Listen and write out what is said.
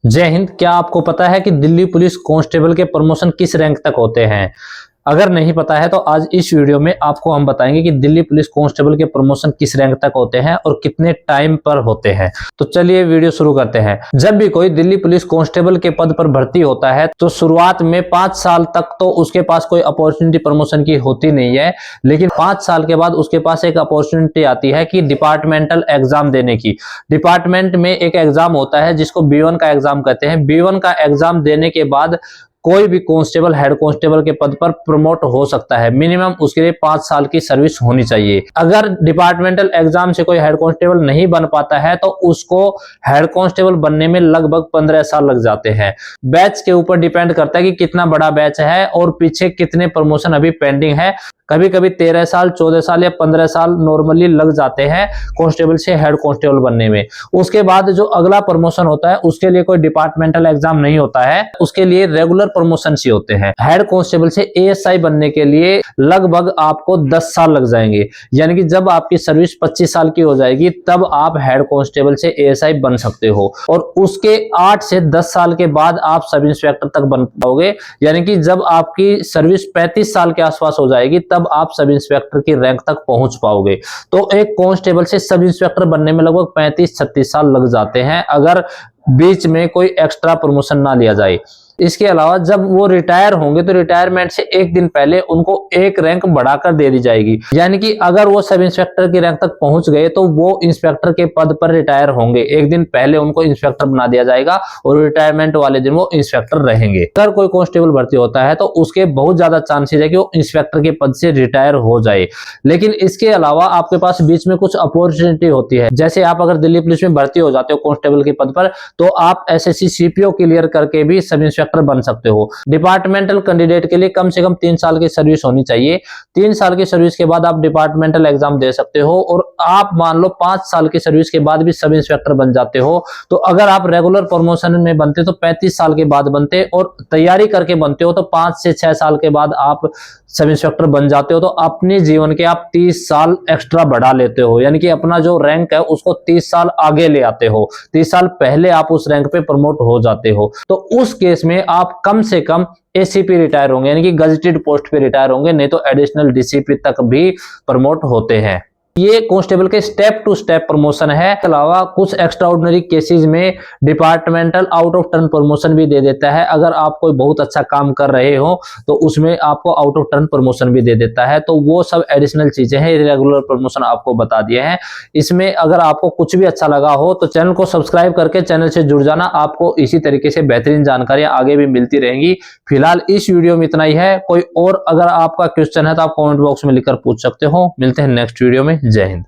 जय हिंद। क्या आपको पता है कि दिल्ली पुलिस कांस्टेबल के प्रमोशन किस रैंक तक होते हैं? अगर नहीं पता है तो आज इस वीडियो में आपको हम बताएंगे कि दिल्ली पुलिस कांस्टेबल के प्रमोशन किस रैंक तक होते हैं और कितने टाइम पर होते हैं। तो चलिए वीडियो शुरू करते हैं। जब भी कोई दिल्ली पुलिस कांस्टेबल के पद पर भर्ती होता है तो शुरुआत में 5 साल तक तो उसके पास कोई अपॉर्चुनिटी प्रमोशन की होती नहीं है, लेकिन 5 साल के बाद उसके पास एक अपॉर्चुनिटी आती है कि डिपार्टमेंटल एग्जाम देने की। डिपार्टमेंट में एक एग्जाम होता है जिसको B1 का एग्जाम कहते हैं। B1 का एग्जाम देने के बाद कोई भी कांस्टेबल हेड कांस्टेबल के पद पर प्रमोट हो सकता है। मिनिमम उसके लिए 5 साल की सर्विस होनी चाहिए। अगर डिपार्टमेंटल एग्जाम से कोई हेड कांस्टेबल नहीं बन पाता है तो उसको हेड कांस्टेबल बनने में लगभग 15 साल लग जाते हैं। बैच के ऊपर डिपेंड करता है कि कितना बड़ा बैच है और पीछे कितने प्रमोशन अभी पेंडिंग है। कभी कभी 13 साल, 14 साल या 15 साल नॉर्मली लग जाते हैं कांस्टेबल से हेड कांस्टेबल बनने में। उसके बाद जो अगला प्रमोशन होता है उसके लिए कोई डिपार्टमेंटल एग्जाम नहीं होता है, उसके लिए रेगुलर प्रमोशन ही होते हैं। हेड कांस्टेबल से ASI बनने के लिए लगभग आपको 10 साल लग जाएंगे। यानी कि जब आपकी सर्विस 25 साल की हो जाएगी तब आप हेड कांस्टेबल से ASI बन सकते हो और उसके 8 से 10 साल के बाद आप सब इंस्पेक्टर तक बन पाओगे। यानी कि जब आपकी सर्विस 35 साल के आसपास हो जाएगी तब आप सब इंस्पेक्टर की रैंक तक पहुंच पाओगे। तो एक कांस्टेबल से सब इंस्पेक्टर बनने में लगभग 35-36 साल लग जाते हैं अगर बीच में कोई एक्स्ट्रा प्रमोशन ना लिया जाए। इसके अलावा जब वो रिटायर होंगे तो रिटायरमेंट से एक दिन पहले उनको एक रैंक बढ़ाकर दे दी जाएगी। यानी कि अगर वो सब इंस्पेक्टर की रैंक तक पहुंच गए तो वो इंस्पेक्टर के पद पर रिटायर होंगे, एक दिन पहले उनको इंस्पेक्टर बना दिया जाएगा और रिटायरमेंट वाले दिन वो इंस्पेक्टर रहेंगे। अगर कोई कांस्टेबल भर्ती होता है तो उसके बहुत ज्यादा चांसेस है कि वो इंस्पेक्टर के पद से रिटायर हो जाए। लेकिन इसके अलावा आपके पास बीच में कुछ अपॉर्चुनिटी होती है। जैसे आप अगर दिल्ली पुलिस में भर्ती हो जाते हो कांस्टेबल के पद पर तो आप SSC CPO क्लियर करके भी सब इंस्पेक्टर बन सकते हो। डिपार्टमेंटल कैंडिडेट के लिए कम से कम 3 साल की सर्विस होनी चाहिए। 3 साल की सर्विस के बाद आप डिपार्टमेंटल एग्जाम दे सकते हो और आप मान लो 5 साल की सर्विस के बाद भी सब इंस्पेक्टर बन जाते हो। तो अगर आप रेगुलर प्रमोशन में बनते तो 35 साल के बाद बनते और तैयारी करके बनते हो तो 5 से 6 साल के बाद आप सब इंस्पेक्टर बन जाते हो। तो अपने जीवन के आप 30 साल एक्स्ट्रा बढ़ा लेते हो, यानी कि अपना जो रैंक है उसको 30 साल आगे ले आते हो। 30 साल पहले आप उस रैंक पे प्रमोट हो जाते हो। तो उस केस में आप कम से कम ACP रिटायर होंगे, यानी कि गजेटेड पोस्ट पे रिटायर होंगे, नहीं तो एडिशनल DCP तक भी प्रमोट होते हैं। ये कांस्टेबल के स्टेप टू स्टेप प्रमोशन है। इसके अलावा कुछ एक्स्ट्राऑर्डिनरी केसेस में departmental out of turn promotion भी दे देता है। अगर आप कोई बहुत अच्छा काम कर रहे हो तो उसमें आपको आउट ऑफ टर्न प्रमोशन भी दे देता है। तो वो सब एडिशनल चीजें हैं, रेगुलर प्रमोशन आपको बता दिए हैं। इसमें अगर आपको कुछ भी अच्छा लगा हो तो चैनल को सब्सक्राइब करके चैनल से जुड़ जाना। आपको इसी तरीके से बेहतरीन जानकारियां आगे भी मिलती रहेंगी। फिलहाल इस वीडियो में इतना ही है। कोई और अगर आपका क्वेश्चन है तो आप कमेंट बॉक्स में लिखकर पूछ सकते हो। मिलते हैं नेक्स्ट वीडियो में। जय हिंद।